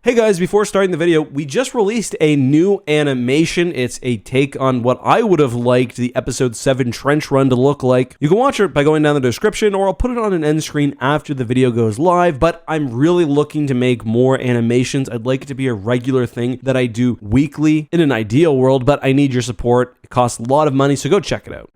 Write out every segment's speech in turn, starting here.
Hey guys, before starting the video, we just released a new animation. It's a take on what I would have liked the episode 7 trench run to look like. You can watch it by going down the description, or I'll put it on an end screen after the video goes live, but I'm really looking to make more animations. I'd like it to be a regular thing that I do weekly in an ideal world, but I need your support. It costs a lot of money, so go check it out.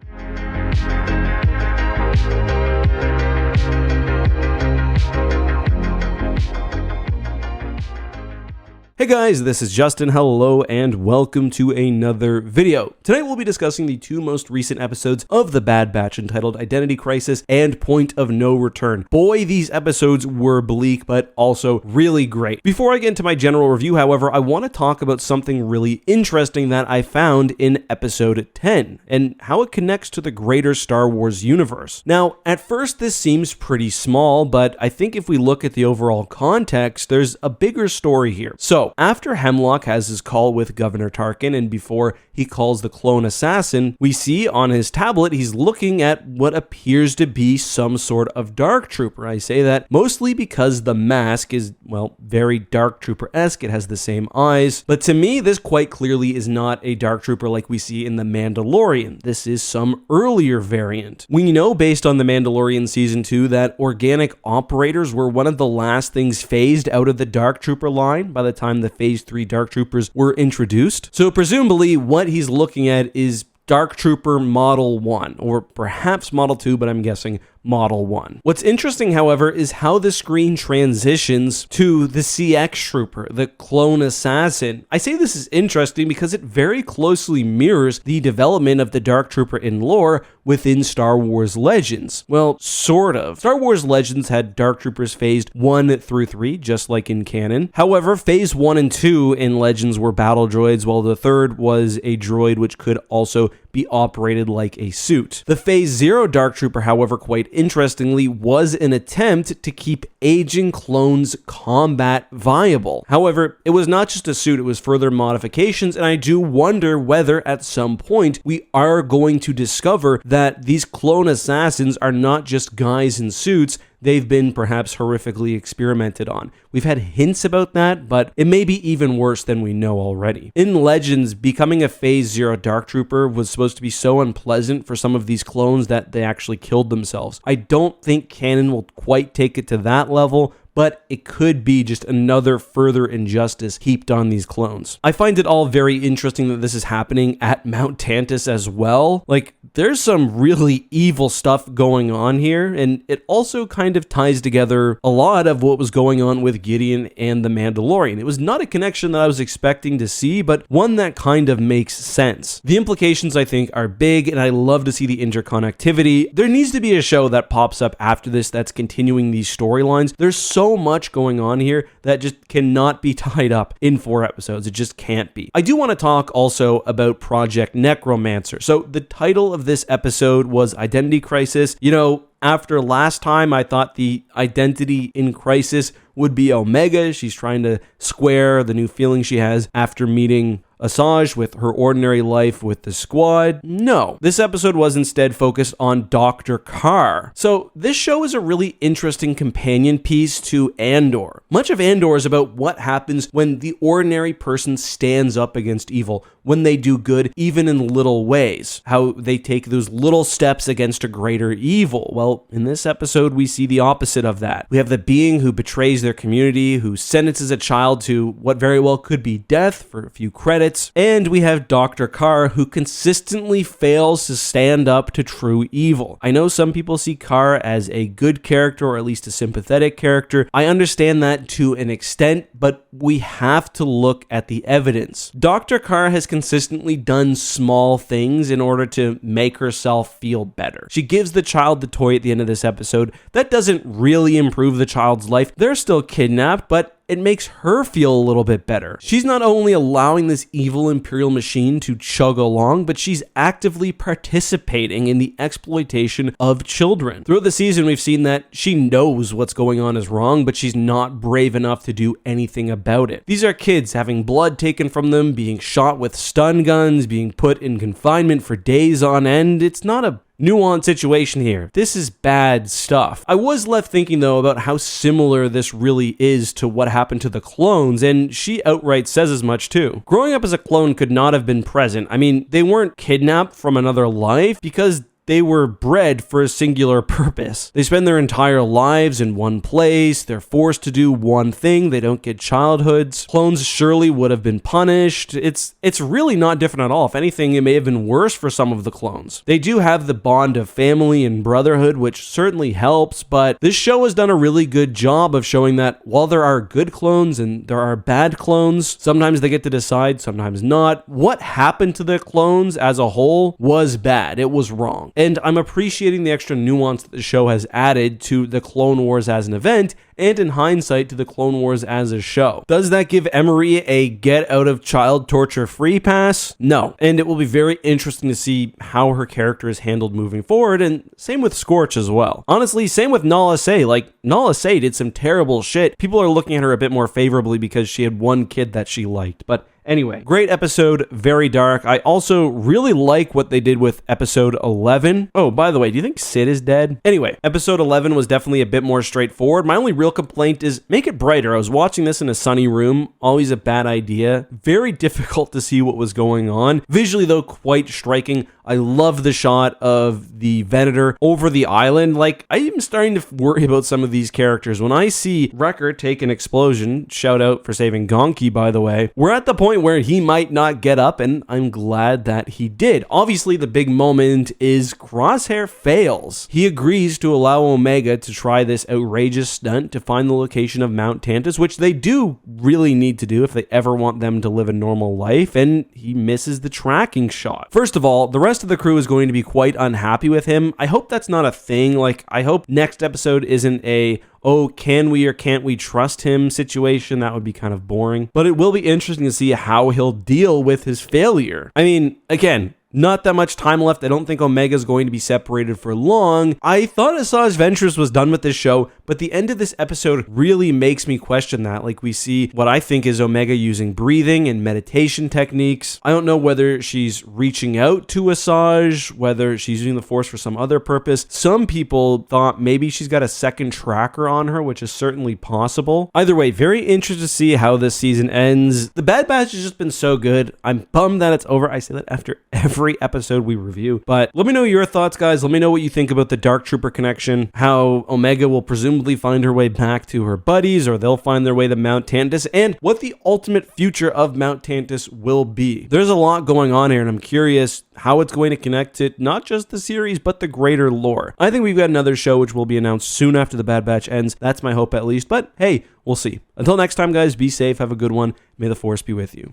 Hey guys, this is Justin. Hello and welcome to another video. Tonight we'll be discussing the two most recent episodes of The Bad Batch entitled Identity Crisis and Point of No Return. Boy, these episodes were bleak, but also really great. Before I get into my general review, however, I want to talk about something really interesting that I found in episode 10 and how it connects to the greater Star Wars universe. Now, at first this seems pretty small, but I think if we look at the overall context, there's a bigger story here. So, after Hemlock has his call with Governor Tarkin and before he calls the clone assassin, we see on his tablet he's looking at what appears to be some sort of Dark Trooper. I say that mostly because the mask is, well, very Dark Trooper-esque. It has the same eyes, but to me this quite clearly is not a Dark Trooper like we see in The Mandalorian. This is some earlier variant. We know based on The Mandalorian Season 2 that organic operators were one of the last things phased out of the Dark Trooper line by the time the Phase 3 Dark Troopers were introduced. So presumably what he's looking at is Dark Trooper Model 1, or perhaps Model 2, but I'm guessing Model 1. What's interesting, however, is how the screen transitions to the CX Trooper, the clone assassin. I say this is interesting because it very closely mirrors the development of the Dark Trooper in lore within Star Wars Legends. Well, sort of. Star Wars Legends had Dark Troopers phased 1 through 3, just like in canon. However, phase 1 and 2 in Legends were battle droids, while the third was a droid which could also be operated like a suit. The Phase 0 Dark Trooper, however, quite interestingly, was an attempt to keep aging clones' combat viable. However, it was not just a suit, it was further modifications, and I do wonder whether at some point we are going to discover that these clone assassins are not just guys in suits. They've been perhaps horrifically experimented on. We've had hints about that, but it may be even worse than we know already. In Legends, becoming a Phase 0 Dark Trooper was supposed to be so unpleasant for some of these clones that they actually killed themselves. I don't think canon will quite take it to that level, but it could be just another further injustice heaped on these clones. I find it all very interesting that this is happening at Mount Tantus as well. Like, there's some really evil stuff going on here, and it also kind of ties together a lot of what was going on with Gideon and the Mandalorian. It was not a connection that I was expecting to see, but one that kind of makes sense. The implications, I think, are big, and I love to see the interconnectivity. There needs to be a show that pops up after this that's continuing these storylines. There's so much going on here that just cannot be tied up in 4 episodes. It just can't be. I do want to talk also about Project Necromancer. So the title of this episode was Identity Crisis. You know, after last time, I thought the identity in crisis would be Omega. She's trying to square the new feeling she has after meeting Asajj with her ordinary life with the squad. No, this episode was instead focused on Dr. Carr. So this show is a really interesting companion piece to Andor. Much of Andor is about what happens when the ordinary person stands up against evil, when they do good, even in little ways, how they take those little steps against a greater evil. Well, in this episode, we see the opposite of that. We have the being who betrays their community, who sentences a child to what very well could be death for a few credits, and we have Dr. Carr, who consistently fails to stand up to true evil. I know some people see Carr as a good character, or at least a sympathetic character. I understand that to an extent, but we have to look at the evidence. Dr. Carr has consistently done small things in order to make herself feel better. She gives the child the toy at the end of this episode. That doesn't really improve the child's life. They're still kidnapped, but it makes her feel a little bit better. She's not only allowing this evil Imperial machine to chug along, but she's actively participating in the exploitation of children. Throughout the season, we've seen that she knows what's going on is wrong, but she's not brave enough to do anything about it. These are kids having blood taken from them, being shot with stun guns, being put in confinement for days on end. It's not a nuanced situation here. This is bad stuff. I was left thinking though about how similar this really is to what happened to the clones, and she outright says as much too. Growing up as a clone could not have been present. I mean, they weren't kidnapped from another life because they were bred for a singular purpose. They spend their entire lives in one place. They're forced to do one thing. They don't get childhoods. Clones surely would have been punished. It's really not different at all. If anything, it may have been worse for some of the clones. They do have the bond of family and brotherhood, which certainly helps, but this show has done a really good job of showing that while there are good clones and there are bad clones, sometimes they get to decide, sometimes not. What happened to the clones as a whole was bad. It was wrong. And I'm appreciating the extra nuance that the show has added to the Clone Wars as an event, and in hindsight to the Clone Wars as a show. Does that give Emery a get out of child torture free pass? No. And it will be very interesting to see how her character is handled moving forward, and same with Scorch as well. Honestly, same with Nala Se. Like, Nala Se did some terrible shit. People are looking at her a bit more favorably because she had one kid that she liked, but anyway, great episode, very dark. I also really like what they did with episode 11. Oh, by the way, do you think Sid is dead? Anyway, episode 11 was definitely a bit more straightforward. My only real complaint is make it brighter. I was watching this in a sunny room, always a bad idea. Very difficult to see what was going on. Visually, though, quite striking. I love the shot of the Venator over the island. Like, I'm starting to worry about some of these characters. When I see Wrecker take an explosion, shout out for saving Gonki, by the way, we're at the point where he might not get up, and I'm glad that he did. Obviously, the big moment is Crosshair fails. He agrees to allow Omega to try this outrageous stunt to find the location of Mount Tantus, which they do really need to do if they ever want them to live a normal life, and he misses the tracking shot. First of all, the rest of the crew is going to be quite unhappy with him. I hope that's not a thing. Like, I hope next episode isn't a oh, can we or can't we trust him situation. That would be kind of boring. But it will be interesting to see how he'll deal with his failure. I mean, again, not that much time left. I don't think Omega's going to be separated for long. I thought Asajj Ventress was done with this show, but the end of this episode really makes me question that. Like, we see what I think is Omega using breathing and meditation techniques. I don't know whether she's reaching out to Asajj, whether she's using the Force for some other purpose. Some people thought maybe she's got a second tracker on her, which is certainly possible. Either way, very interested to see how this season ends. The Bad Batch has just been so good. I'm bummed that it's over. I say that after every episode we review. But let me know your thoughts, guys. Let me know what you think about the Dark Trooper connection, how Omega will presumably find her way back to her buddies, or they'll find their way to Mount Tantus, and what the ultimate future of Mount Tantus will be. There's a lot going on here, and I'm curious how it's going to connect to not just the series, but the greater lore. I think we've got another show which will be announced soon after the Bad Batch ends. That's my hope, at least. But hey, we'll see. Until next time, guys, be safe. Have a good one. May the Force be with you.